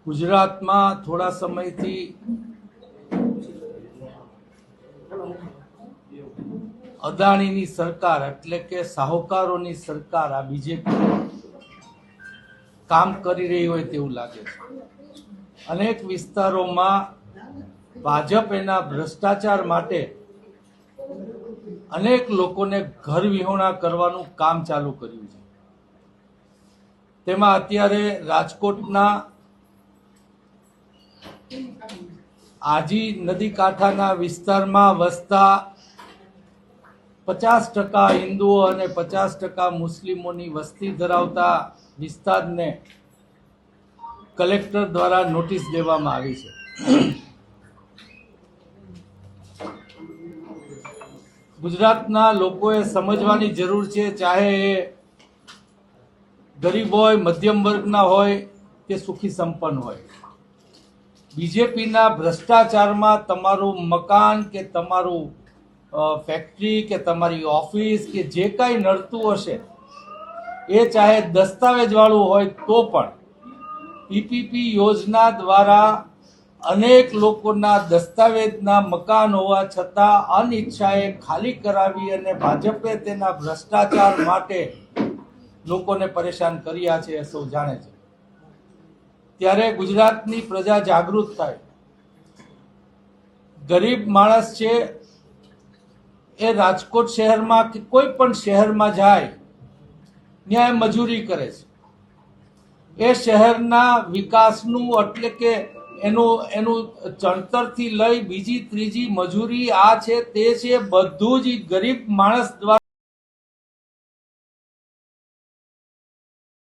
ગુજરાતમાં થોડા સમયથી અદાણીની સરકાર એટલે કે સાહુકારોની સરકાર આ બીજેપી કામ કરી રહી હોય તેવું લાગે છે. અનેક વિસ્તારોમાં ભાજપ એના ભ્રષ્ટાચાર માટે અનેક લોકોને ઘર વિહોણા કરવાનું કામ ચાલુ કર્યું છે. તેમાં અત્યારે રાજકોટના આજી નદી કાંઠાના વિસ્તારમાં વસતા 50% હિન્દુઓ અને 50% મુસ્લિમોની વસ્તી ધરાવતા વિસ્તારને કલેક્ટર દ્વારા નોટિસ દેવામાં આવી છે. ગુજરાતના લોકોએ સમજવાની જરૂર છે, ચાહે એ ગરીબ હોય, મધ્યમ વર્ગના હોય કે સુખી સંપન્ન હોય. બીજેપીના ભ્રષ્ટાચારમાં તમારું મકાન કે તમારું ફેક્ટરી કે તમારી ઓફિસ કે જે કાંઈ નડતું હશે એ ચાહે દસ્તાવેજ વાળું હોય તો પણ પીપીપી યોજના દ્વારા અનેક લોકોના દસ્તાવેજના મકાન હોવા છતાં અનિચ્છાએ ખાલી કરાવી અને ભાજપે તેના ભ્રષ્ટાચાર માટે લોકોને પરેશાન કર્યા છે એ સૌ જાણે છે. ત્યારે ગુજરાતની પ્રજા જાગૃત થાય. ગરીબ માણસ છે એ રાજકોટ શહેરમાં કે કોઈ પણ શહેરમાં જાય ત્યાં મજૂરી કરે છે. એ શહેરના વિકાસનું એટલે કે એનું ચણતરથી લઈ બીજી ત્રીજી મજૂરી આ છે તે છે બધું જ ગરીબ માણસ દ્વારા